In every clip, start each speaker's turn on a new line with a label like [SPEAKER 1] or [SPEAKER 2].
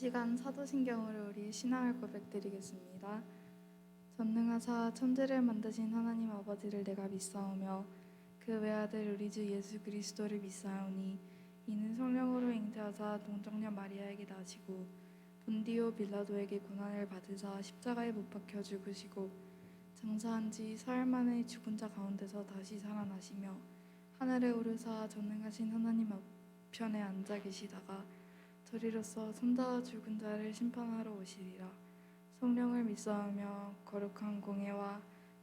[SPEAKER 1] 시간 사도신경으로 우리 신앙을 고백드리겠습니다. 전능하사 천지를 만드신 하나님 아버지를 내가 믿사오며 그 외아들 우리 주 예수 그리스도를 믿사오니 이는 성령으로 잉태하사 동정녀 마리아에게 나시고 본디오 빌라도에게 고난을 받으사 십자가에 못 박혀 죽으시고 장사한 지 사흘 만에 죽은 자 가운데서 다시 살아나시며 하늘에 오르사 전능하신 하나님 앞편에 앉아 계시다가 저리로서 산자와 죽은 자를 심판하러 오시리라. 성령을 믿사오며 거룩한 공예와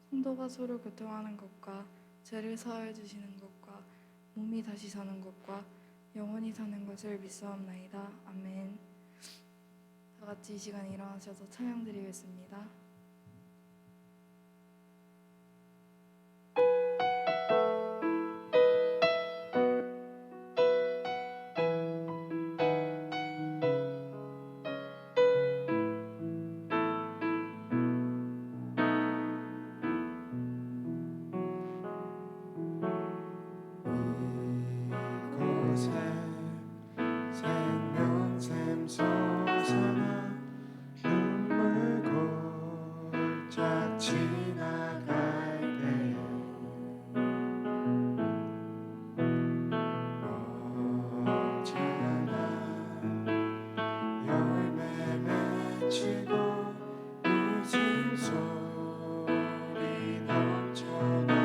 [SPEAKER 1] 성도가 서로 교통하는 것과 죄를 사하여 주시는 것과 몸이 다시 사는 것과 영원히 사는 것을 믿사옵나이다. 아멘. 다 같이 이 시간에 일어나셔서 찬양 드리겠습니다.
[SPEAKER 2] 생명샘 솟아나 눈물 골짝 지나갈 때에 머지않아 열매 맺히고 웃음소리 넘쳐나리라.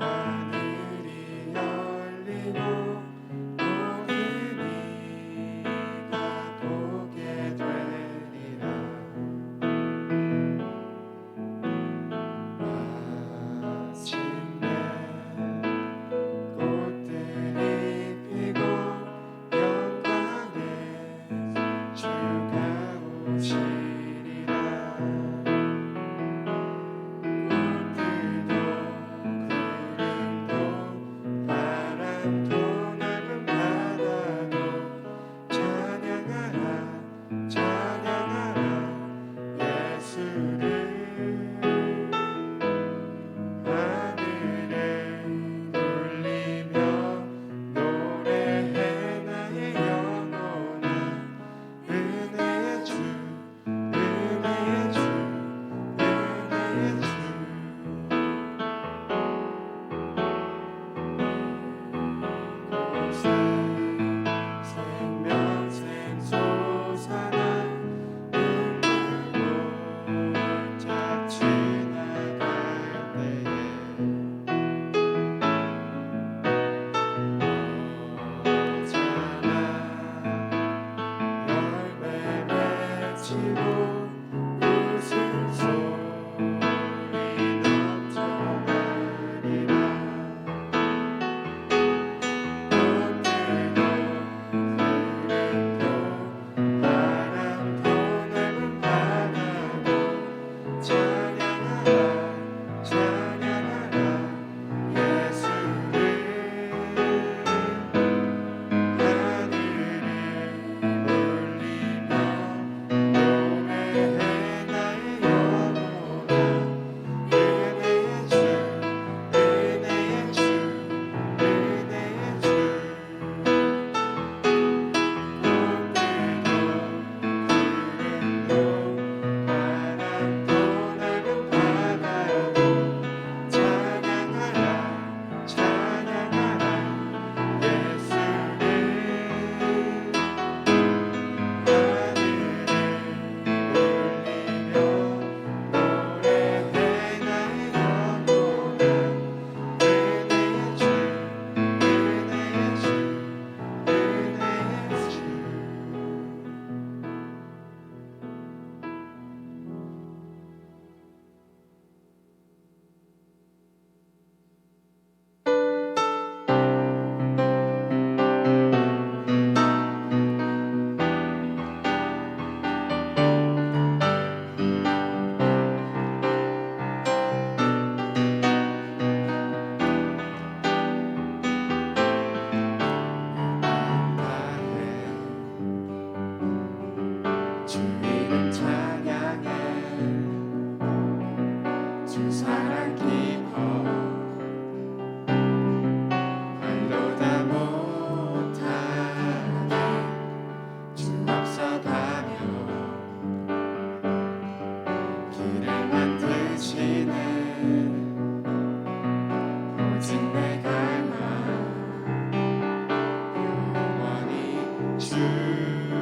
[SPEAKER 2] 하늘이 열리고 모든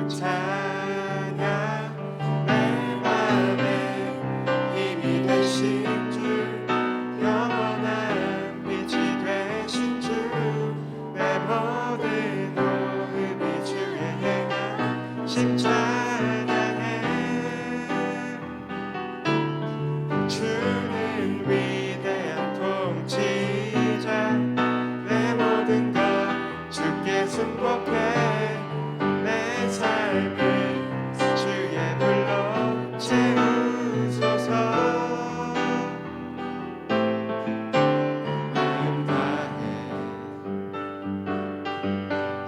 [SPEAKER 2] 찬양 내 맘에 힘이 되신 주 영원한 빛이 되신 주 내 모든 호흡이 주의 행한 심 찬양해 주는 위대한 통치자 내 모든 것 주께 순복해 내 삶을 주의 불로 채우소서 마음 다해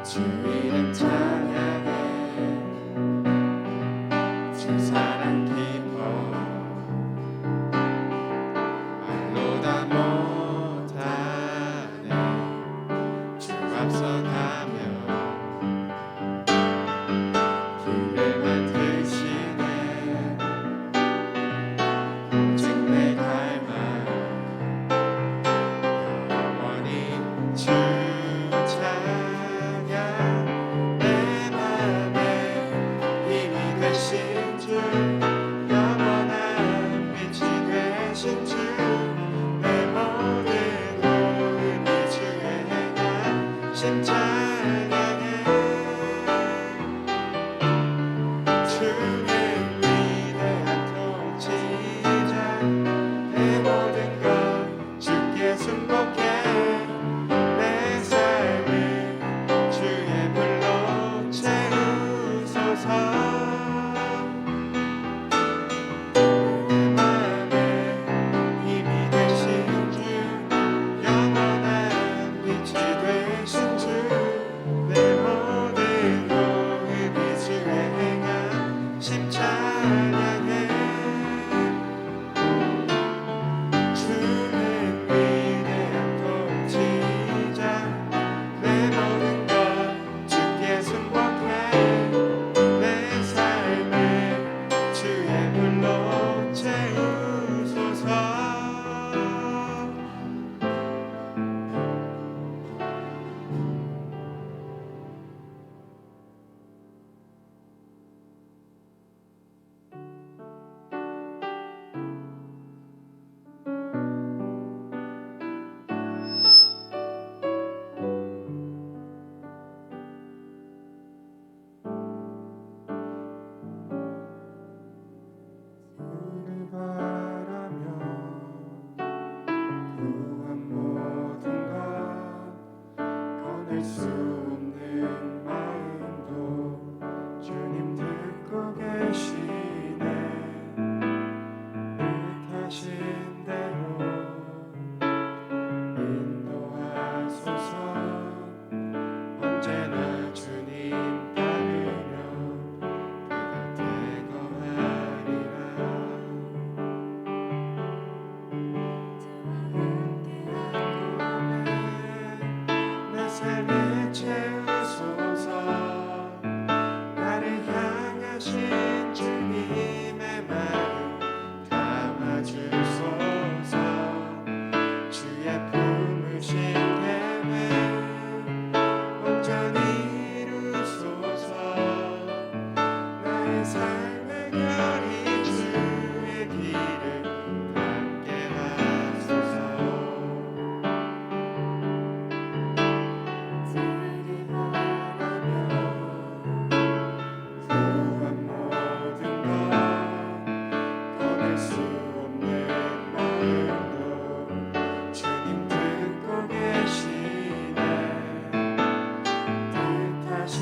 [SPEAKER 2] 주 이름 찬양해 주 사랑 깊어 말로 다 못하네 주 앞서가며 길을 만드시네 오직 내 갈망 영원히 주 찬양 내 맘에 힘이 되신 주 영원한 빛이 되신 주 내 모든 호흡이 주의 행한 심 찬양해 주는 위대한 통치자 내 모든 것 주께 순복해 내 삶을 주의 불로 채우소서 내 맘에 힘이 되신 주 영원한 빛이 되신 주 내 모든 호흡이 주의 행한 심 찬양해 주는 위대한 통치자 내 모든 것 주께 순복해 내 삶을 주의 불로 채우소서 주를 바라며 구한 모든 것 꺼낼 수 없는 마음도 주님 듣고 계시네 뜻하신 대로 인도하소서 언제나 주님 따르며 그 곁에 거하리라 내 삶을 채우소서 나를 향하신 주님의 마음 담아주소서 주의 품으신 계획 온전히 이루소서 나의 삶의 별이 주의 길을 닿게 하소서 주를 바라며 구한 모든 것 꺼낼 수 없는 마음도 주님 듣고 계시네 뜻하신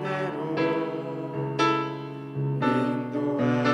[SPEAKER 2] 대로 인도하소서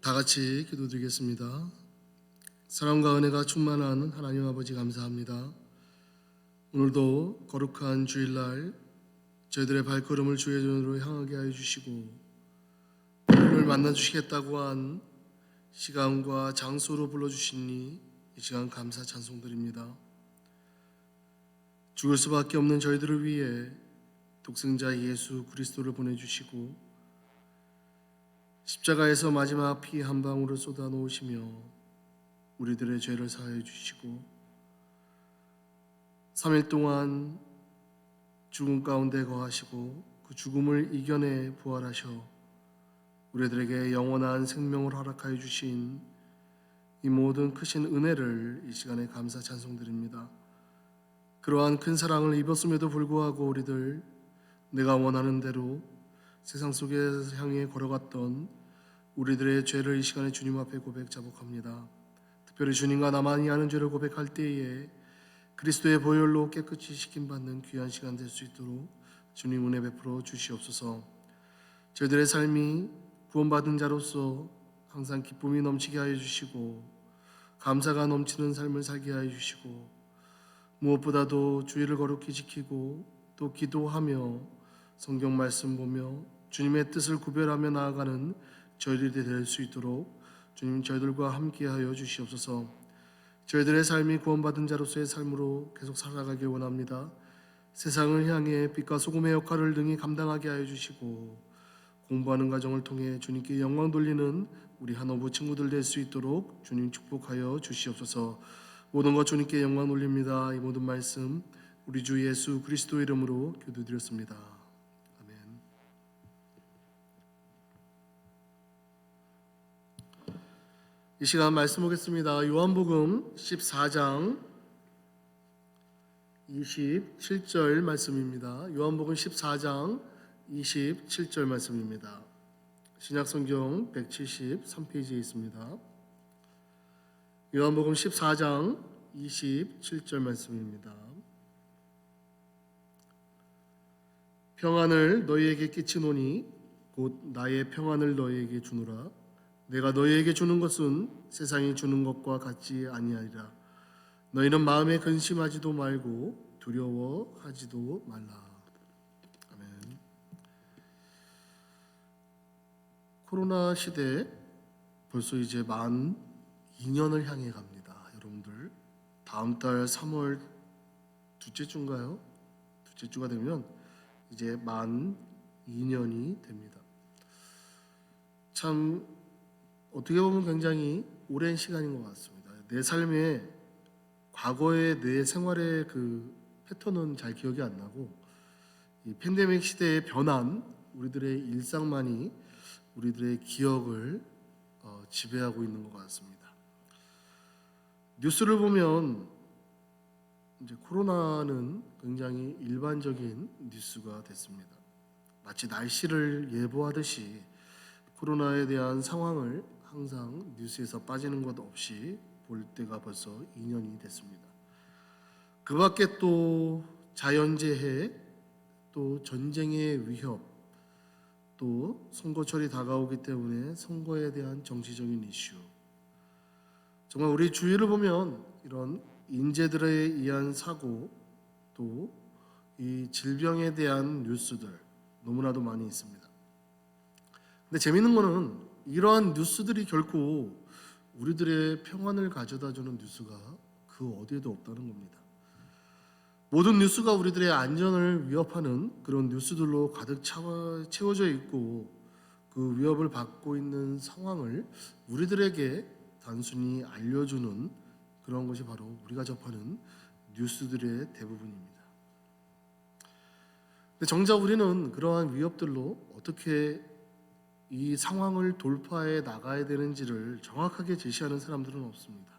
[SPEAKER 3] 다 같이 기도드리겠습니다. 사랑과 은혜가 충만한 하나님 아버지 감사합니다. 오늘도 거룩한 주일날 저희들의 발걸음을 주의 전으로 향하게 하여 주시고 우리를 만나 주시겠다고 한 시간과 장소로 불러주시니 이 시간 감사 찬송드립니다. 죽을 수밖에 없는 저희들을 위해 독생자 예수 그리스도를 보내주시고 십자가에서 마지막 피 한 방울을 쏟아 놓으시며 우리들의 죄를 사하여 주시고 3일 동안 죽음 가운데 거하시고 그 죽음을 이겨내 부활하셔 우리들에게 영원한 생명을 허락하여 주신 이 모든 크신 은혜를 이 시간에 감사 찬송드립니다. 그러한 큰 사랑을 입었음에도 불구하고 우리들 내가 원하는 대로 세상 속에서 향해 걸어갔던 우리들의 죄를 이 시간에 주님 앞에 고백 자복합니다. 특별히 주님과 나만이 아는 죄를 고백할 때에 그리스도의 보혈로 깨끗이 씻김받는 귀한 시간 될 수 있도록 주님 은혜 베풀어 주시옵소서. 저희들의 삶이 구원받은 자로서 항상 기쁨이 넘치게 하여 주시고 감사가 넘치는 삶을 살게 하여 주시고 무엇보다도 주의를 거룩히 지키고 또 기도하며 성경 말씀 보며 주님의 뜻을 구별하며 나아가는 저희들이 될 수 있도록 주님 저희들과 함께하여 주시옵소서. 저희들의 삶이 구원받은 자로서의 삶으로 계속 살아가길 원합니다. 세상을 향해 빛과 소금의 역할을 능히 감당하게 하여 주시고 공부하는 과정을 통해 주님께 영광 돌리는 우리 한어부 친구들 될 수 있도록 주님 축복하여 주시옵소서. 모든 것 주님께 영광 돌립니다. 이 모든 말씀 우리 주 예수 그리스도 이름으로 기도드렸습니다. 아멘. 이 시간 말씀 보겠습니다. 요한복음 14장 27절 말씀입니다. 요한복음 14장 27절 말씀입니다. 신약성경 173페이지에 있습니다. 요한복음 14장 27절 말씀입니다. 평안을 너희에게 끼치노니 곧 나의 평안을 너희에게 주노라. 내가 너희에게 주는 것은 세상이 주는 것과 같지 아니하리라. 너희는 마음에 근심하지도 말고 두려워하지도 말라. 아멘. 코로나 시대 벌써 이제 만 2년을 향해 갑니다. 여러분들 다음 달 3월 둘째 주인가요? 둘째 주가 되면 이제 만 2년이 됩니다. 참 어떻게 보면 굉장히 오랜 시간인 것 같습니다. 내 삶에 과거의 내 생활의 그 패턴은 잘 기억이 안 나고 이 팬데믹 시대에 변한 우리들의 일상만이 우리들의 기억을 지배하고 있는 것 같습니다. 뉴스를 보면 이제 코로나는 굉장히 일반적인 뉴스가 됐습니다. 마치 날씨를 예보하듯이 코로나에 대한 상황을 항상 뉴스에서 빠지는 것 없이 볼 때가 벌써 2년이 됐습니다. 그 밖에 또 자연재해, 또 전쟁의 위협, 또 선거철이 다가오기 때문에 선거에 대한 정치적인 이슈, 정말 우리 주위를 보면 이런 인재들에 의한 사고, 또 이 질병에 대한 뉴스들 너무나도 많이 있습니다. 근데 재미있는 거는 이러한 뉴스들이 결코 우리들의 평안을 가져다주는 뉴스가 그 어디에도 없다는 겁니다. 모든 뉴스가 우리들의 안전을 위협하는 그런 뉴스들로 가득 채워져 있고 그 위협을 받고 있는 상황을 우리들에게 단순히 알려주는 그런 것이 바로 우리가 접하는 뉴스들의 대부분입니다. 근데 정작 우리는 그러한 위협들로 어떻게 이 상황을 돌파해 나가야 되는지를 정확하게 제시하는 사람들은 없습니다.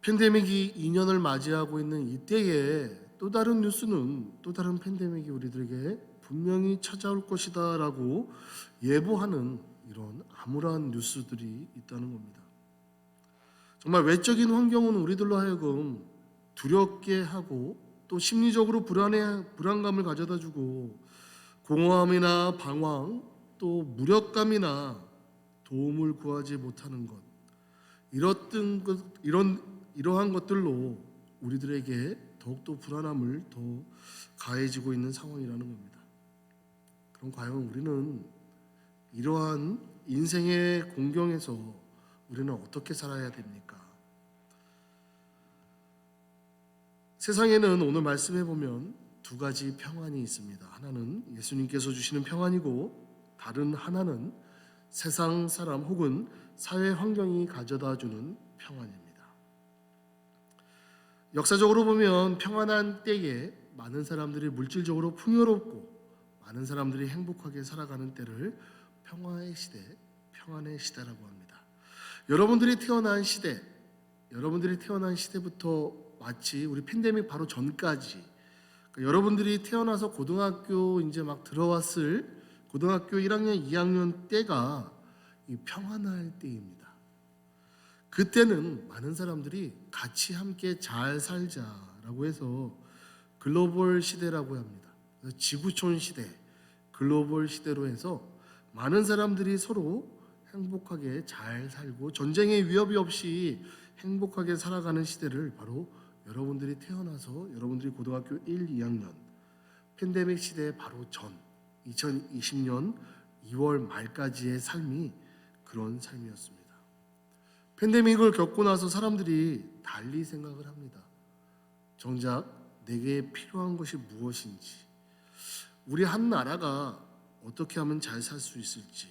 [SPEAKER 3] 팬데믹이 2년을 맞이하고 있는 이때에 또 다른 뉴스는 또 다른 팬데믹이 우리들에게 분명히 찾아올 것이다 라고 예보하는 이런 암울한 뉴스들이 있다는 겁니다. 정말 외적인 환경은 우리들로 하여금 두렵게 하고 또 심리적으로 불안감을 가져다주고 공허함이나 방황 또 무력감이나 도움을 구하지 못하는 것, 이러한 것들로 우리들에게 더욱더 불안함을 더 가해지고 있는 상황이라는 겁니다. 그럼 과연 우리는 이러한 인생의 공경에서 우리는 어떻게 살아야 됩니까? 세상에는 오늘 말씀해 보면 두 가지 평안이 있습니다. 하나는 예수님께서 주시는 평안이고 다른 하나는 세상 사람 혹은 사회 환경이 가져다 주는 평안입니다. 역사적으로 보면 평안한 때에 많은 사람들이 물질적으로 풍요롭고 많은 사람들이 행복하게 살아가는 때를 평화의 시대, 평안의 시대라고 합니다. 여러분들이 태어난 시대부터 마치 우리 팬데믹 바로 전까지, 여러분들이 태어나서 고등학교 이제 막 들어왔을 고등학교 1학년, 2학년 때가 이 평안할 때입니다. 그때는 많은 사람들이 같이 함께 잘 살자라고 해서 글로벌 시대라고 합니다. 지구촌 시대, 글로벌 시대로 해서 많은 사람들이 서로 행복하게 잘 살고 전쟁의 위협이 없이 행복하게 살아가는 시대를 바로 여러분들이 태어나서 여러분들이 고등학교 1, 2학년 팬데믹 시대 바로 전 2020년 2월 말까지의 삶이 그런 삶이었습니다. 팬데믹을 겪고 나서 사람들이 달리 생각을 합니다. 정작 내게 필요한 것이 무엇인지, 우리 한 나라가 어떻게 하면 잘 살 수 있을지,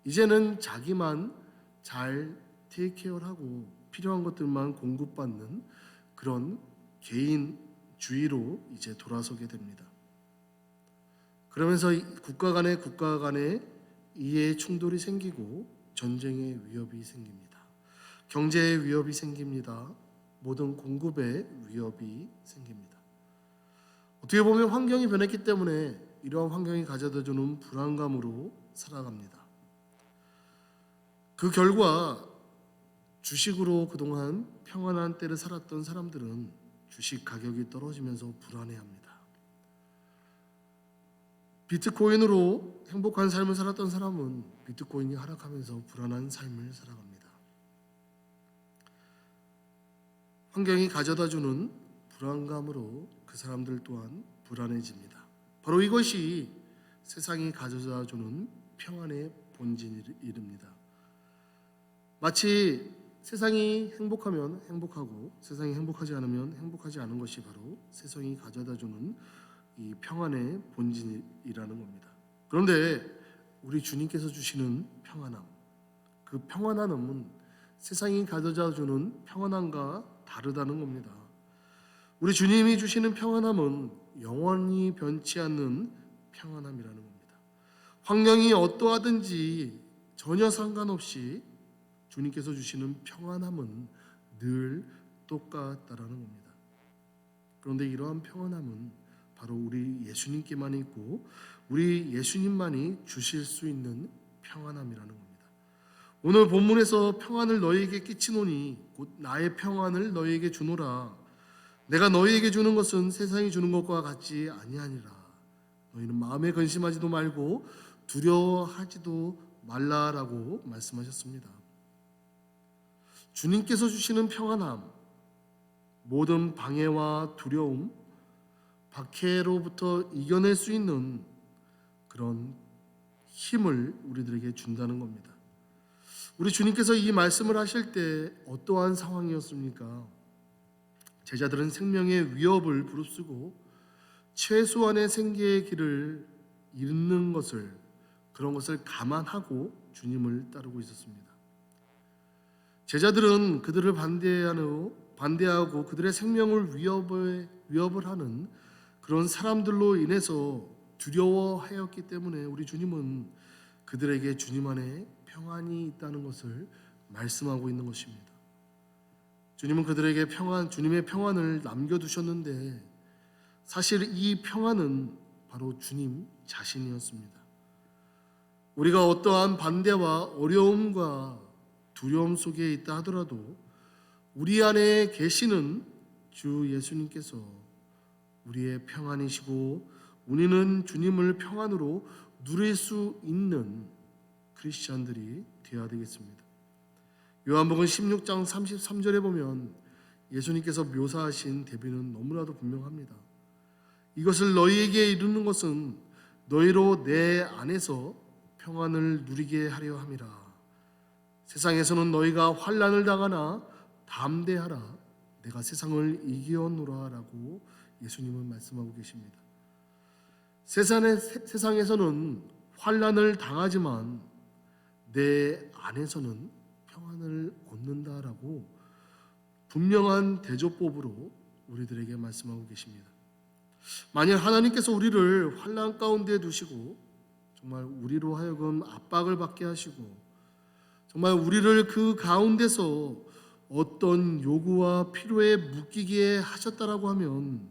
[SPEAKER 3] 이제는 자기만 잘 테이크케어하고 필요한 것들만 공급받는 그런 개인주의로 이제 돌아서게 됩니다. 그러면서 국가 간의 이해 충돌이 생기고 전쟁의 위협이 생깁니다. 경제의 위협이 생깁니다. 모든 공급의 위협이 생깁니다. 어떻게 보면 환경이 변했기 때문에 이러한 환경이 가져다주는 불안감으로 살아갑니다. 그 결과 주식으로 그동안 평안한 때를 살았던 사람들은 주식 가격이 떨어지면서 불안해합니다. 비트코인으로 행복한 삶을 살았던 사람은 비트코인이 하락하면서 불안한 삶을 살아갑니다. 환경이 가져다주는 불안감으로 그 사람들 또한 불안해집니다. 바로 이것이 세상이 가져다주는 평안의 본질입니다. 마치 세상이 행복하면 행복하고 세상이 행복하지 않으면 행복하지 않은 것이 바로 세상이 가져다주는 이 평안의 본질이라는 겁니다. 그런데 우리 주님께서 주시는 평안함, 그 평안함은 세상이 가져다주는 평안함과 다르다는 겁니다. 우리 주님이 주시는 평안함은 영원히 변치 않는 평안함이라는 겁니다. 환경이 어떠하든지 전혀 상관없이 주님께서 주시는 평안함은 늘 똑같다라는 겁니다. 그런데 이러한 평안함은 바로 우리 예수님께만 있고 우리 예수님만이 주실 수 있는 평안함이라는 겁니다. 오늘 본문에서 평안을 너희에게 끼치노니 곧 나의 평안을 너희에게 주노라. 내가 너희에게 주는 것은 세상이 주는 것과 같지 아니하니라. 너희는 마음에 근심하지도 말고 두려워하지도 말라라고 말씀하셨습니다. 주님께서 주시는 평안함, 모든 방해와 두려움, 박해로부터 이겨낼 수 있는 그런 힘을 우리들에게 준다는 겁니다. 우리 주님께서 이 말씀을 하실 때 어떠한 상황이었습니까? 제자들은 생명의 위협을 무릅쓰고 최소한의 생계의 길을 잃는 것을, 그런 것을 감안하고 주님을 따르고 있었습니다. 제자들은 그들을 반대하고 그들의 생명을 위협을 하는 그런 사람들로 인해서 두려워하였기 때문에 우리 주님은 그들에게 주님 안에 평안이 있다는 것을 말씀하고 있는 것입니다. 주님은 그들에게 주님의 평안을 남겨두셨는데 사실 이 평안은 바로 주님 자신이었습니다. 우리가 어떠한 반대와 어려움과 두려움 속에 있다 하더라도 우리 안에 계시는 주 예수님께서 우리의 평안이시고 우리는 주님을 평안으로 누릴 수 있는 크리스찬들이 돼야 되겠습니다. 요한복음 16장 33절에 보면 예수님께서 묘사하신 대비는 너무나도 분명합니다. 이것을 너희에게 이루는 것은 너희로 내 안에서 평안을 누리게 하려 함이라. 세상에서는 너희가 환난을 당하나 담대하라. 내가 세상을 이기었노라라고 예수님은 말씀하고 계십니다. 세상에서는 환난을 당하지만 내 안에서는 평안을 얻는다라고 분명한 대조법으로 우리들에게 말씀하고 계십니다. 만약 하나님께서 우리를 환난 가운데 두시고 정말 우리로 하여금 압박을 받게 하시고 정말 우리를 그 가운데서 어떤 요구와 필요에 묶이게 하셨다라고 하면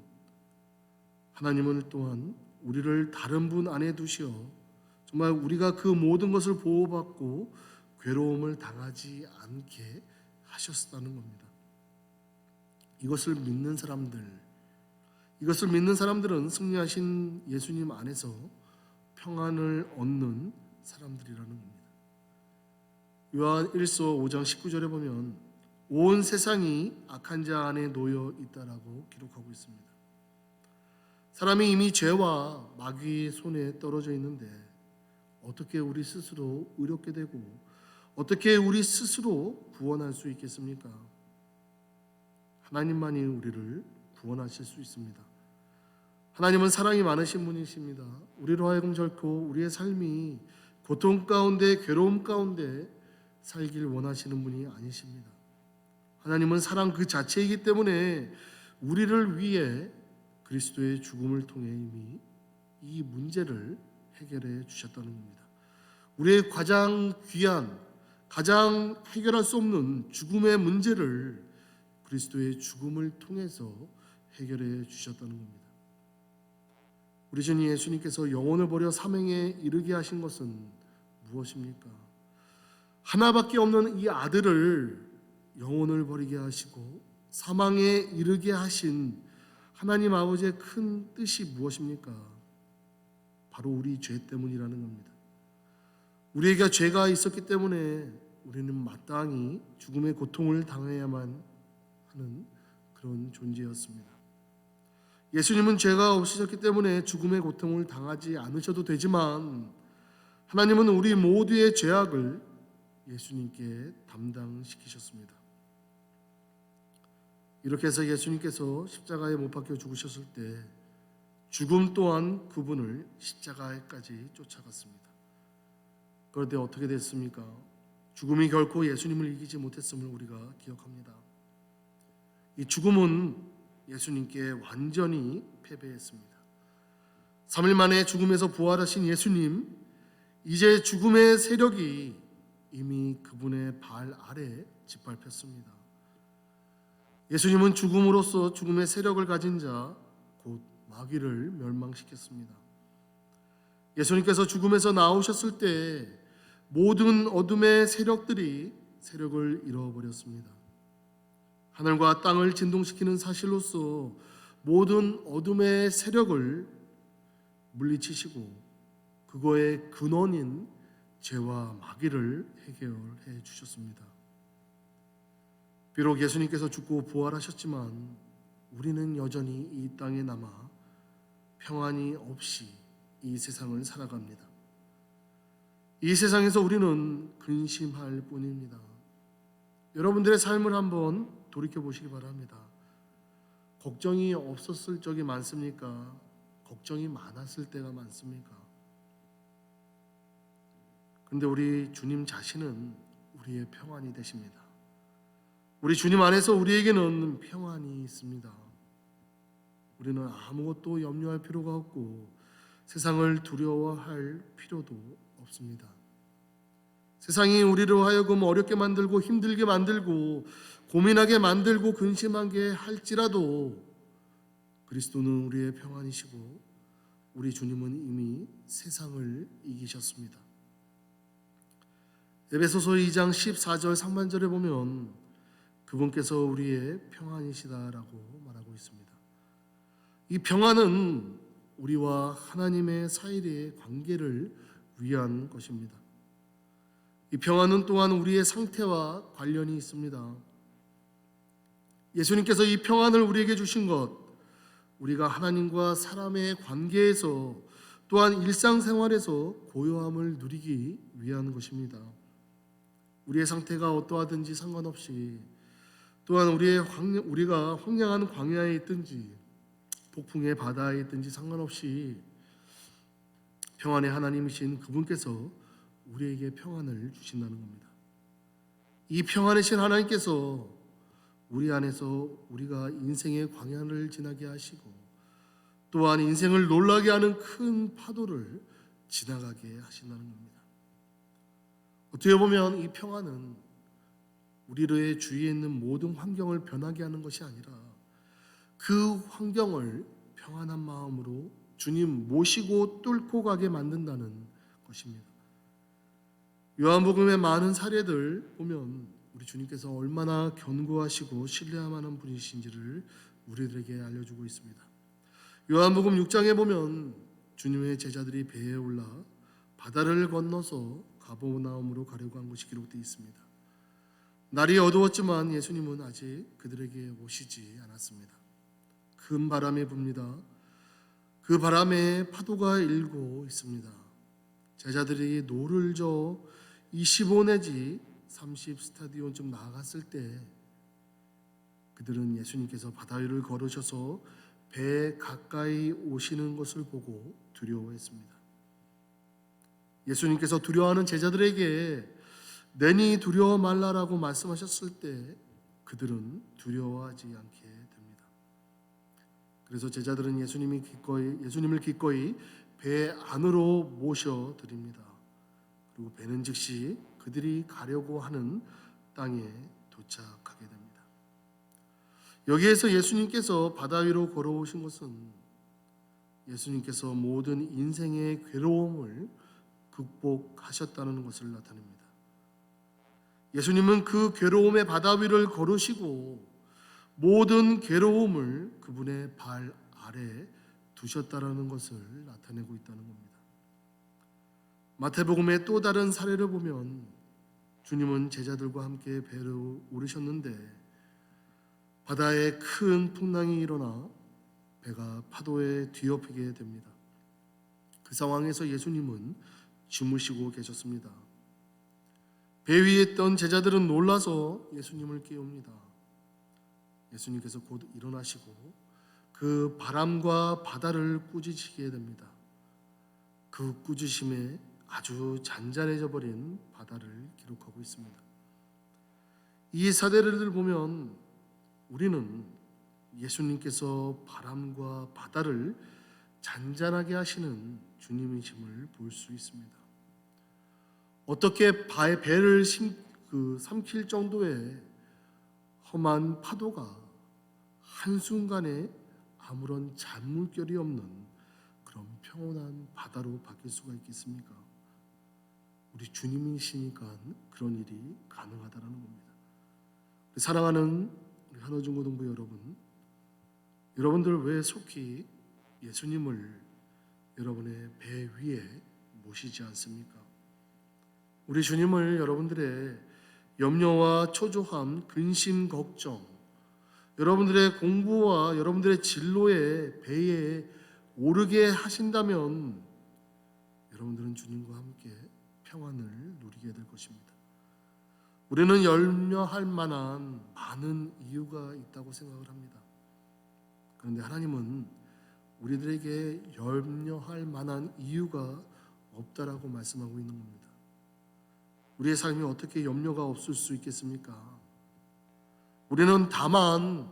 [SPEAKER 3] 하나님은 또한 우리를 다른 분 안에 두시어 정말 우리가 그 모든 것을 보호받고 괴로움을 당하지 않게 하셨다는 겁니다. 이것을 믿는 사람들은 승리하신 예수님 안에서 평안을 얻는 사람들이라는 겁니다. 요한 1서 5장 19절에 보면 온 세상이 악한 자 안에 놓여 있다라고 기록하고 있습니다. 사람이 이미 죄와 마귀의 손에 떨어져 있는데 어떻게 우리 스스로 의롭게 되고 어떻게 우리 스스로 구원할 수 있겠습니까? 하나님만이 우리를 구원하실 수 있습니다. 하나님은 사랑이 많으신 분이십니다. 우리로 하여금 결코 우리의 삶이 고통 가운데 괴로움 가운데 살길 원하시는 분이 아니십니다. 하나님은 사랑 그 자체이기 때문에 우리를 위해 그리스도의 죽음을 통해 이미 이 문제를 해결해 주셨다는 겁니다. 우리의 가장 귀한, 가장 해결할 수 없는 죽음의 문제를 그리스도의 죽음을 통해서 해결해 주셨다는 겁니다. 우리 주 예수님께서 영혼을 버려 사명에 이르게 하신 것은 무엇입니까? 하나밖에 없는 이 아들을 영혼을 버리게 하시고 사망에 이르게 하신 하나님 아버지의 큰 뜻이 무엇입니까? 바로 우리 죄 때문이라는 겁니다. 우리에게 죄가 있었기 때문에 우리는 마땅히 죽음의 고통을 당해야만 하는 그런 존재였습니다. 예수님은 죄가 없으셨기 때문에 죽음의 고통을 당하지 않으셔도 되지만 하나님은 우리 모두의 죄악을 예수님께 담당시키셨습니다. 이렇게 해서 예수님께서 십자가에 못 박혀 죽으셨을 때 죽음 또한 그분을 십자가에까지 쫓아갔습니다. 그런데 어떻게 됐습니까? 죽음이 결코 예수님을 이기지 못했음을 우리가 기억합니다. 이 죽음은 예수님께 완전히 패배했습니다. 3일 만에 죽음에서 부활하신 예수님, 이제 죽음의 세력이 이미 그분의 발 아래 짓밟혔습니다. 예수님은 죽음으로써 죽음의 세력을 가진 자, 곧 마귀를 멸망시켰습니다. 예수님께서 죽음에서 나오셨을 때 모든 어둠의 세력들이 세력을 잃어버렸습니다. 하늘과 땅을 진동시키는 사실로서 모든 어둠의 세력을 물리치시고 그거의 근원인 죄와 마귀를 해결해 주셨습니다. 비록 예수님께서 죽고 부활하셨지만 우리는 여전히 이 땅에 남아 평안이 없이 이 세상을 살아갑니다. 이 세상에서 우리는 근심할 뿐입니다. 여러분들의 삶을 한번 돌이켜 보시기 바랍니다. 걱정이 없었을 적이 많습니까? 걱정이 많았을 때가 많습니까? 그런데 우리 주님 자신은 우리의 평안이 되십니다. 우리 주님 안에서 우리에게는 평안이 있습니다. 우리는 아무것도 염려할 필요가 없고 세상을 두려워할 필요도 없습니다. 세상이 우리로 하여금 어렵게 만들고 힘들게 만들고 고민하게 만들고 근심하게 할지라도 그리스도는 우리의 평안이시고 우리 주님은 이미 세상을 이기셨습니다. 에베소서 2장 14절 상반절에 보면 그분께서 우리의 평안이시다라고 말하고 있습니다. 이 평안은 우리와 하나님의 사이의 관계를 위한 것입니다. 이 평안은 또한 우리의 상태와 관련이 있습니다. 예수님께서 이 평안을 우리에게 주신 것, 우리가 하나님과 사람의 관계에서 또한 일상생활에서 고요함을 누리기 위한 것입니다. 우리의 상태가 어떠하든지 상관없이, 또한 우리가 황량한 광야에 있든지 폭풍의 바다에 있든지 상관없이 평안의 하나님이신 그분께서 우리에게 평안을 주신다는 겁니다. 이 평안이신 하나님께서 우리 안에서 우리가 인생의 광야를 지나게 하시고 또한 인생을 놀라게 하는 큰 파도를 지나가게 하신다는 겁니다. 어떻게 보면 이 평안은 우리의 주위에 있는 모든 환경을 변하게 하는 것이 아니라 그 환경을 평안한 마음으로 주님 모시고 뚫고 가게 만든다는 것입니다. 요한복음의 많은 사례들 보면 우리 주님께서 얼마나 견고하시고 신뢰할 만한 분이신지를 우리들에게 알려주고 있습니다. 요한복음 6장에 보면 주님의 제자들이 배에 올라 바다를 건너서 가버나움으로 가려고 한 것이 기록되어 있습니다. 날이 어두웠지만 예수님은 아직 그들에게 오시지 않았습니다. 큰 바람이 붑니다. 그 바람에 파도가 일고 있습니다. 제자들이 노를 저어 25 내지 30 스타디온쯤 나아갔을 때 그들은 예수님께서 바다 위를 걸으셔서 배 가까이 오시는 것을 보고 두려워했습니다. 예수님께서 두려워하는 제자들에게 내니 두려워 말라라고 말씀하셨을 때 그들은 두려워하지 않게 됩니다. 그래서 제자들은 예수님을 기꺼이 배 안으로 모셔 드립니다. 그리고 배는 즉시 그들이 가려고 하는 땅에 도착하게 됩니다. 여기에서 예수님께서 바다 위로 걸어오신 것은 예수님께서 모든 인생의 괴로움을 극복하셨다는 것을 나타냅니다. 예수님은 그 괴로움의 바다 위를 걸으시고 모든 괴로움을 그분의 발 아래 두셨다는 것을 나타내고 있다는 겁니다. 마태복음의 또 다른 사례를 보면 주님은 제자들과 함께 배로 오르셨는데 바다에 큰 풍랑이 일어나 배가 파도에 뒤엎이게 됩니다. 그 상황에서 예수님은 주무시고 계셨습니다. 배 위에 있던 제자들은 놀라서 예수님을 깨웁니다. 예수님께서 곧 일어나시고 그 바람과 바다를 꾸짖으시게 됩니다. 그 꾸짖음에 아주 잔잔해져 버린 바다를 기록하고 있습니다. 이 사례를 보면 우리는 예수님께서 바람과 바다를 잔잔하게 하시는 주님이심을 볼 수 있습니다. 어떻게 배를 삼킬 정도의 험한 파도가 한순간에 아무런 잔물결이 없는 그런 평온한 바다로 바뀔 수가 있겠습니까? 우리 주님이시니까 그런 일이 가능하다는 겁니다. 사랑하는 우리 한호중고등부 여러분, 여러분들 왜 속히 예수님을 여러분의 배 위에 모시지 않습니까? 우리 주님을 여러분들의 염려와 초조함, 근심, 걱정, 여러분들의 공부와 여러분들의 진로의 배에 오르게 하신다면 여러분들은 주님과 함께 평안을 누리게 될 것입니다. 우리는 염려할 만한 많은 이유가 있다고 생각을 합니다. 그런데 하나님은 우리들에게 염려할 만한 이유가 없다라고 말씀하고 있는 겁니다. 우리의 삶이 어떻게 염려가 없을 수 있겠습니까? 우리는 다만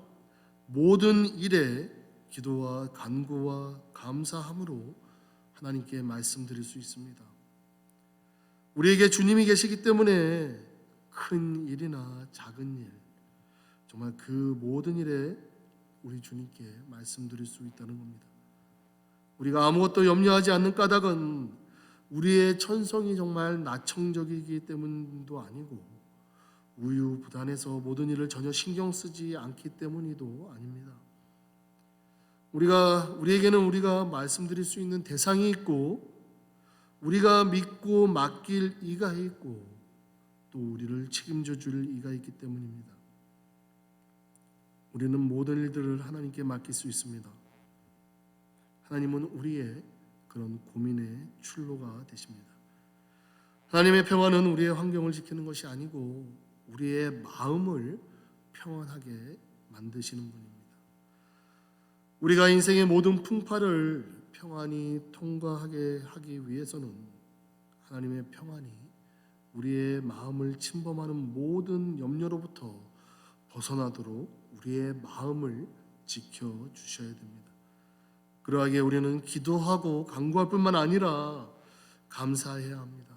[SPEAKER 3] 모든 일에 기도와 간구와 감사함으로 하나님께 말씀드릴 수 있습니다. 우리에게 주님이 계시기 때문에 큰 일이나 작은 일, 정말 그 모든 일에 우리 주님께 말씀드릴 수 있다는 겁니다. 우리가 아무것도 염려하지 않는 까닭은 우리의 천성이 정말 나청적이기 때문도 아니고 우유부단해서 모든 일을 전혀 신경 쓰지 않기 때문이도 아닙니다. 우리에게는 우리가 말씀드릴 수 있는 대상이 있고 우리가 믿고 맡길 이가 있고 또 우리를 책임져 줄 이가 있기 때문입니다. 우리는 모든 일들을 하나님께 맡길 수 있습니다. 하나님은 우리의 그런 고민의 출로가 되십니다. 하나님의 평안은 우리의 환경을 지키는 것이 아니고 우리의 마음을 평안하게 만드시는 분입니다. 우리가 인생의 모든 풍파를 평안히 통과하게 하기 위해서는 하나님의 평안이 우리의 마음을 침범하는 모든 염려로부터 벗어나도록 우리의 마음을 지켜주셔야 됩니다. 그러하기에 우리는 기도하고 간구할 뿐만 아니라 감사해야 합니다.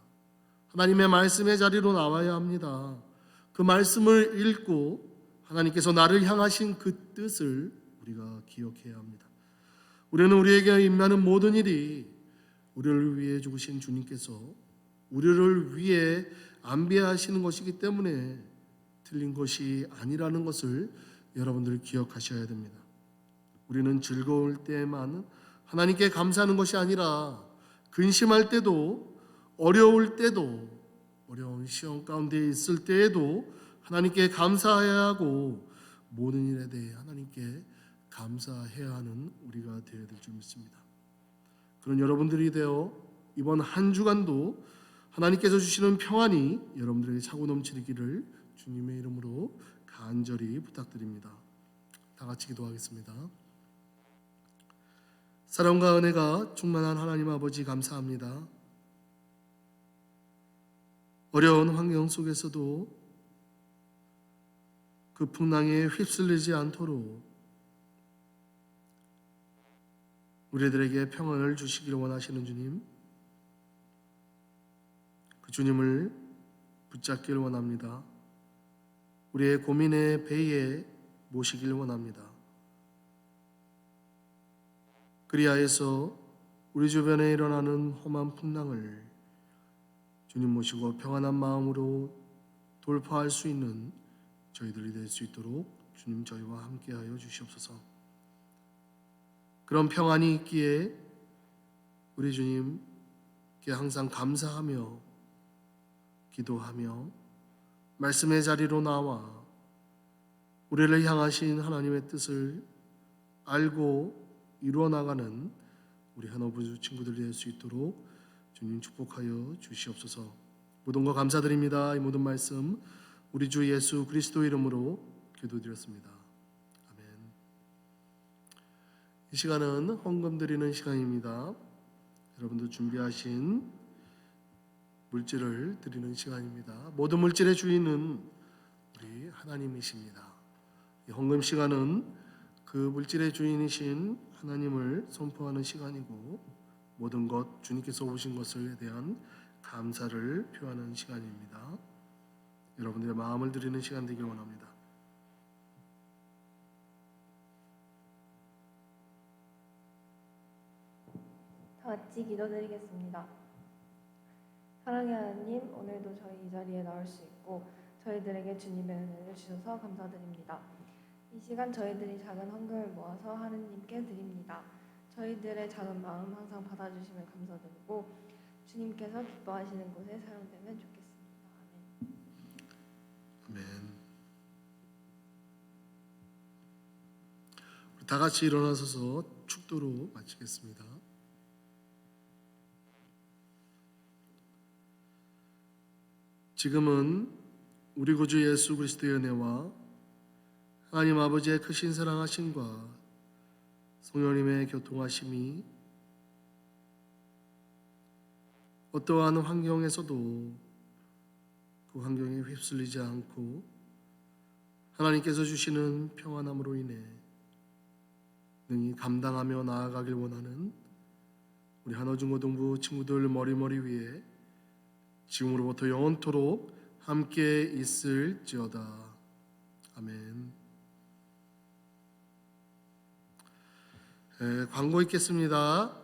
[SPEAKER 3] 하나님의 말씀의 자리로 나와야 합니다. 그 말씀을 읽고 하나님께서 나를 향하신 그 뜻을 우리가 기억해야 합니다. 우리는 우리에게 임하는 모든 일이 우리를 위해 죽으신 주님께서 우리를 위해 안배하시는 것이기 때문에 틀린 것이 아니라는 것을 여러분들 기억하셔야 됩니다. 우리는 즐거울 때만 하나님께 감사하는 것이 아니라 근심할 때도 어려울 때도 어려운 시험 가운데 있을 때에도 하나님께 감사해야 하고 모든 일에 대해 하나님께 감사해야 하는 우리가 되어야 될 줄 믿습니다. 그런 여러분들이 되어 이번 한 주간도 하나님께서 주시는 평안이 여러분들에게 차고 넘치기를 주님의 이름으로 간절히 부탁드립니다. 다 같이 기도하겠습니다. 사랑과 은혜가 충만한 하나님 아버지 감사합니다. 어려운 환경 속에서도 그 풍랑에 휩쓸리지 않도록 우리들에게 평안을 주시기를 원하시는 주님, 그 주님을 붙잡기를 원합니다. 우리의 고민의 배에 모시기를 원합니다. 그리하여서 우리 주변에 일어나는 험한 풍랑을 주님 모시고 평안한 마음으로 돌파할 수 있는 저희들이 될 수 있도록 주님 저희와 함께하여 주시옵소서. 그런 평안이 있기에 우리 주님께 항상 감사하며 기도하며 말씀의 자리로 나와 우리를 향하신 하나님의 뜻을 알고 이루어 나가는 우리 한어부 친구들이 될 수 있도록 주님 축복하여 주시옵소서. 모든 거 감사드립니다. 이 모든 말씀 우리 주 예수 그리스도 이름으로 기도드렸습니다. 아멘. 이 시간은 헌금 드리는 시간입니다. 여러분도 준비하신 물질을 드리는 시간입니다. 모든 물질의 주인은 우리 하나님이십니다. 이 헌금 시간은 그 물질의 주인이신 하나님을 선포하는 시간이고 모든 것 주님께서 오신 것에 대한 감사를 표하는 시간입니다. 여러분들의 마음을 드리는 시간 되길 원합니다.
[SPEAKER 4] 다 같이 기도드리겠습니다. 사랑의 하나님, 오늘도 저희 이 자리에 나올 수 있고 저희들에게 주님의 은혜를 주셔서 감사드립니다. 이 시간 저희들이 작은 헌금을 모아서 하느님께 드립니다. 저희들의 작은 마음 항상 받아주시면 감사드리고 주님께서 기뻐하시는 곳에 사용되면 좋겠습니다. 아멘.
[SPEAKER 3] 아멘. 우리 다 같이 일어나서서 축도로 마치겠습니다. 지금은 우리 구주 예수 그리스도의 은혜와 하나님 아버지의 크신 사랑하심과 성령님의 교통하심이 어떠한 환경에서도 그 환경에 휩쓸리지 않고 하나님께서 주시는 평안함으로 인해 능히 감당하며 나아가길 원하는 우리 한어중고등부 친구들 머리머리 위에 지금으로부터 영원토록 함께 있을지어다. 아멘. 광고 있겠습니다.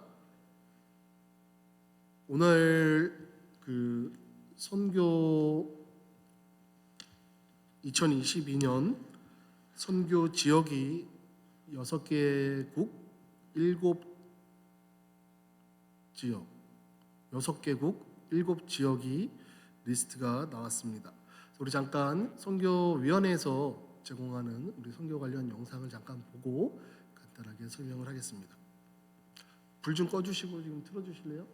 [SPEAKER 3] 오늘 그 선교 2022년 선교 지역이 6개국 7지역 6개국 7지역이 리스트가 나왔습니다. 우리 잠깐 선교위원회에서 제공하는 우리 선교 관련 영상을 잠깐 보고 간단하게 설명을 하겠습니다. 불 좀 꺼주시고 지금 틀어주실래요?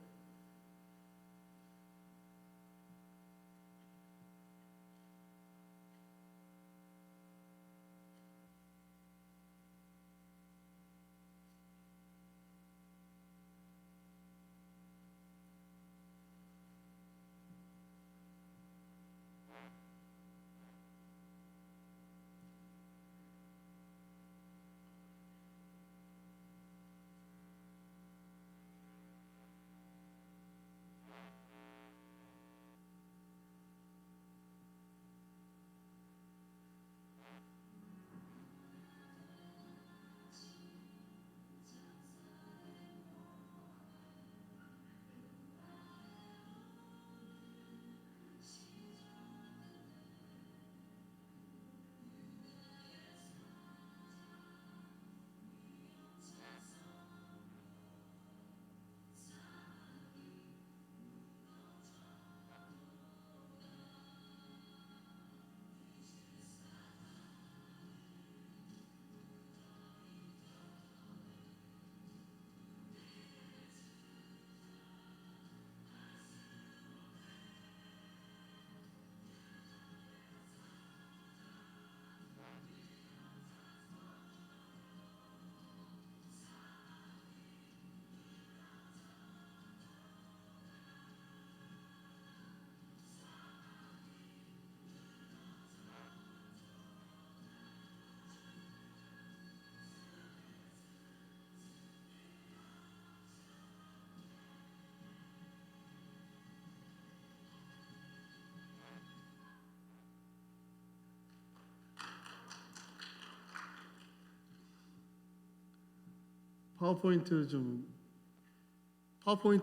[SPEAKER 3] 파워포인트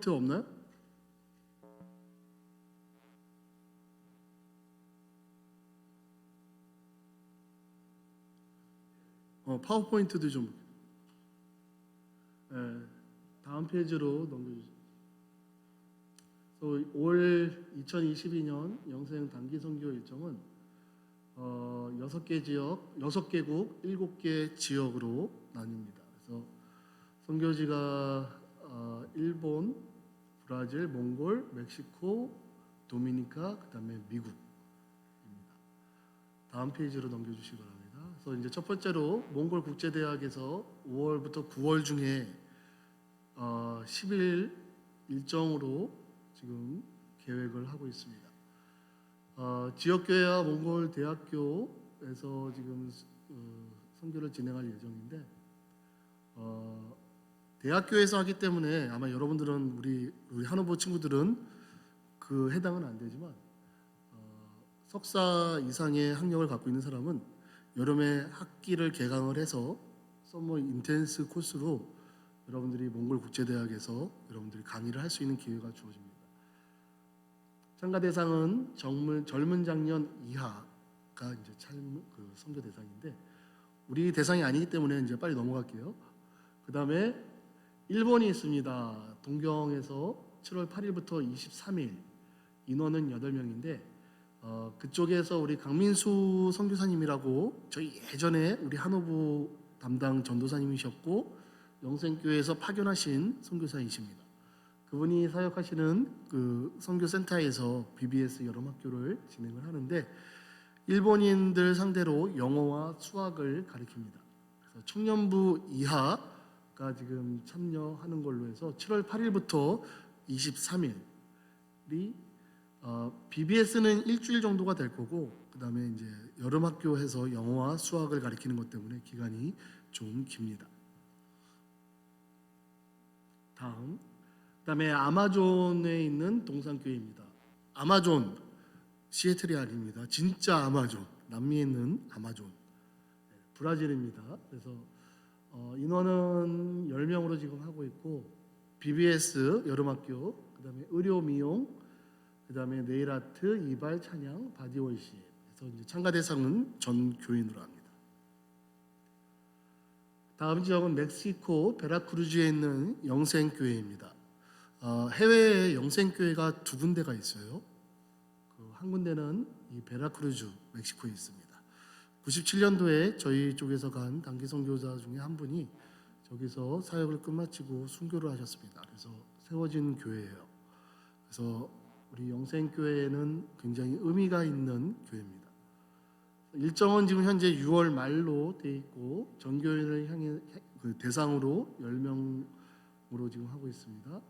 [SPEAKER 3] 없나요? 파워포인트도 좀. 다음 페이지로 넘겨주세요. 올 2022년 영생 단기 선교 일정은 6개 지역, 6개국, 7개 지역으로 나뉩니다. 그래서 선교지가 일본, 브라질, 몽골, 멕시코, 도미니카, 그다음에 미국입니다. 다음 페이지로 넘겨주시기 바랍니다. 그래서 이제 첫 번째로 몽골 국제대학에서 5월부터 9월 중에 10일 일정으로 지금 계획을 하고 있습니다. 지역교회와 몽골 대학교에서 지금 선교를 진행할 예정인데 대학교에서 하기 때문에 아마 여러분들은 우리 한호보 친구들은 그 해당은 안 되지만 석사 이상의 학력을 갖고 있는 사람은 여름에 학기를 개강을 해서 서머 인텐스 코스로 여러분들이 몽골 국제대학에서 여러분들이 강의를 할 수 있는 기회가 주어집니다. 참가 대상은 젊은 장년 이하가 이제 그 선교 대상인데 우리 대상이 아니기 때문에 이제 빨리 넘어갈게요. 그 다음에 일본이 있습니다. 동경에서 7월 8일부터 23일 인원은 8명인데 그쪽에서 우리 강민수 선교사님이라고 저희 예전에 우리 한호부 담당 전도사님이셨고 영생교회에서 파견하신 선교사이십니다. 그분이 사역하시는 그 선교센터에서 BBS 여름학교를 진행을 하는데 일본인들 상대로 영어와 수학을 가르칩니다. 그래서 청년부 이하가 지금 참여하는 걸로 해서 7월 8일부터 23일이 BBS는 일주일 정도가 될 거고 그 다음에 이제 여름학교에서 영어와 수학을 가르치는 것 때문에 기간이 좀 깁니다. 그다음에 아마존에 있는 동산교회입니다. 아마존 시애틀이 아닙니다. 진짜 아마존 남미에 있는 아마존 브라질입니다. 그래서 인원은 10명으로 지금 하고 있고 BBS 여름학교 그다음에 의료 미용 그다음에 네일아트 이발 찬양 바디워시 그래서 이제 참가 대상은 전 교인으로 합니다. 다음 지역은 멕시코 베라크루즈에 있는 영생교회입니다. 해외에 영생교회가 2군데가 있어요. 한 군데는 이 베라크루즈 멕시코에 있습니다. 97년도에 저희 쪽에서 간 단기 선교사 중에 한 분이 저기서 사역을 끝마치고 순교를 하셨습니다. 그래서 세워진 교회예요. 그래서 우리 영생교회는 굉장히 의미가 있는 교회입니다. 일정은 지금 현재 6월 말로 돼 있고 전교인을 향해 그 대상으로 10명으로 지금 하고 있습니다.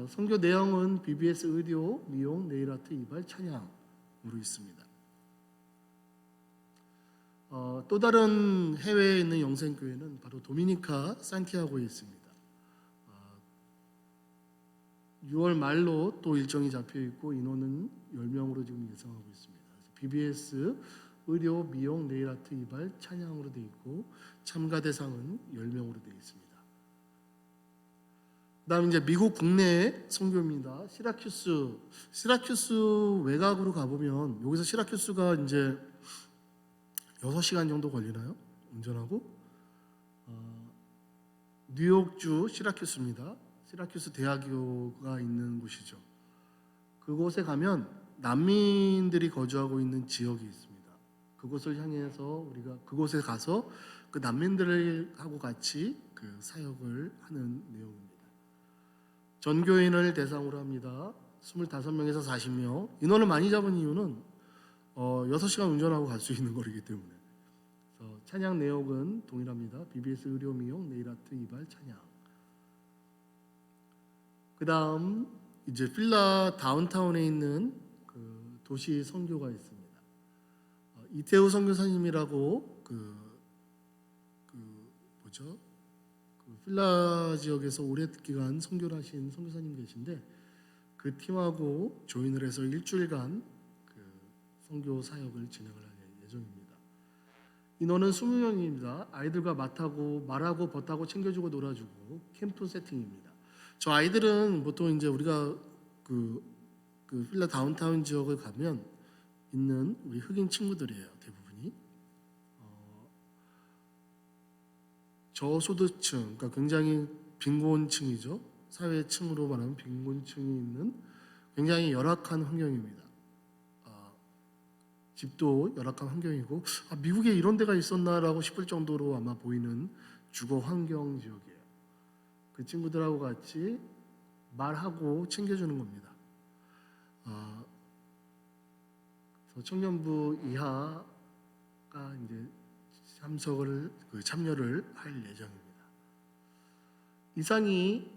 [SPEAKER 3] 선교 내용은 BBS 의료, 미용, 네일아트, 이발, 찬양으로 있습니다. 또 다른 해외에 있는 영생교회는 바로 도미니카 산티아고에 있습니다. 6월 말로 또 일정이 잡혀 있고 인원은 10명으로 지금 예상하고 있습니다. BBS 의료, 미용, 네일아트, 이발, 찬양으로 되어 있고 참가 대상은 10명으로 되어 있습니다. 그다음 이제 미국 국내 선교입니다. 시라큐스 외곽으로 가보면 여기서 시라큐스가 이제 6시간 정도 걸리나요? 운전하고 뉴욕주 시라큐스입니다. 시라큐스 대학교가 있는 곳이죠. 그곳에 가면 난민들이 거주하고 있는 지역이 있습니다. 그곳을 향해서 우리가 그곳에 가서 그 난민들하고 같이 그 사역을 하는 내용입니다. 전교인을 대상으로 합니다. 25명에서 40명. 인원을 많이 잡은 이유는 6시간 운전하고 갈 수 있는 거리기 때문에. 그래서 찬양 내용은 동일합니다. BBS 의료, 미용, 네일아트, 이발, 찬양. 그 다음 이제 필라 다운타운에 있는 그 도시 선교가 있습니다. 이태우 선교사님이라고 그 필라 지역에서 오래 기간 선교를 하신 선교사님 계신데 그 팀하고 조인을 해서 일주일간 그 선교 사역을 진행을 할 예정입니다. 인원은 20명입니다. 아이들과 말하고 벗하고 챙겨주고 놀아주고 캠프 세팅입니다. 저 아이들은 보통 이제 우리가 그 필라 다운타운 지역을 가면 있는 우리 흑인 친구들이에요. 대부분이 저소득층, 그러니까 굉장히 빈곤층이죠. 사회층으로 말하면 빈곤층이 있는 굉장히 열악한 환경입니다. 집도 열악한 환경이고 미국에 이런 데가 있었나라고 싶을 정도로 아마 보이는 주거 환경 지역이에요. 그 친구들하고 같이 말하고 챙겨주는 겁니다. 그래서 청년부 이하가 이제 참여를 할 예정입니다. 이상이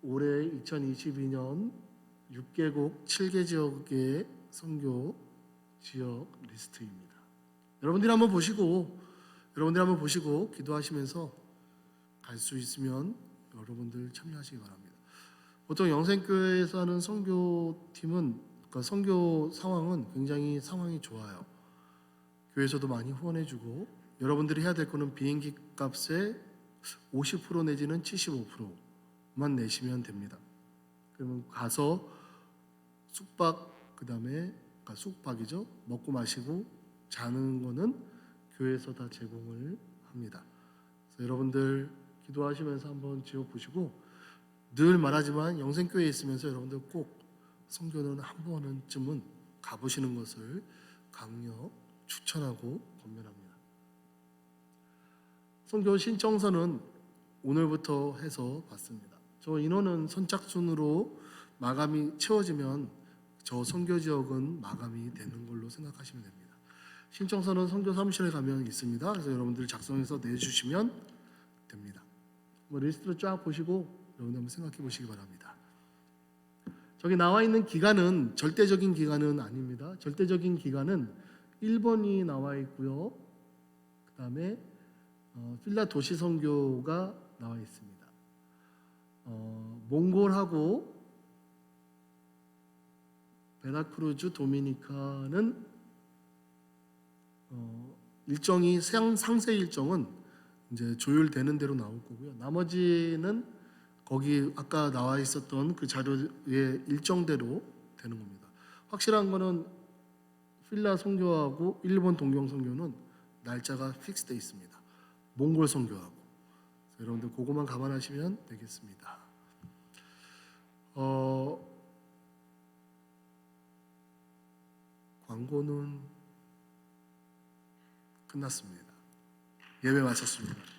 [SPEAKER 3] 올해 2022년 6개국 7개 지역의 선교 지역 리스트입니다. 여러분들이 한번 보시고 기도하시면서 갈 수 있으면 여러분들 참여하시기 바랍니다. 보통 영생교회에서 하는 선교팀은 그러니까 선교 상황은 굉장히 상황이 좋아요. 교회에서도 많이 후원해주고 여러분들이 해야 될 거는 비행기 값의 50% 내지는 75%만 내시면 됩니다. 그러면 가서 숙박 그러니까 숙박이죠. 먹고 마시고 자는 거는 교회에서 다 제공을 합니다. 그래서 여러분들 기도하시면서 한번 지어 보시고 늘 말하지만 영생교회에 있으면서 여러분들 꼭 선교는 한 번쯤은 가보시는 것을 강력 추천하고 권면합니다. 선교 신청서는 오늘부터 해서 받습니다. 저 인원은 선착순으로 마감이 채워지면 저 선교 지역은 마감이 되는 걸로 생각하시면 됩니다. 신청서는 선교 사무실에 가면 있습니다. 그래서 여러분들 작성해서 내주시면 됩니다. 리스트를 쫙 보시고 여러분 한번 생각해 보시기 바랍니다. 저기 나와 있는 기간은 절대적인 기간은 아닙니다. 절대적인 기간은 1번이 나와 있고요. 그 다음에 필라 도시 선교가 나와 있습니다. 몽골하고 베라크루즈, 도미니카는 일정이 상세 일정은 이제 조율되는 대로 나올 거고요. 나머지는 거기 아까 나와 있었던 그 자료의 일정대로 되는 겁니다. 확실한 거는 필라 선교하고 일본 동경 선교는 날짜가 픽스돼 있습니다. 몽골 선교하고 여러분들 그것만 감안하시면 되겠습니다. 광고는 끝났습니다. 예배 마쳤습니다.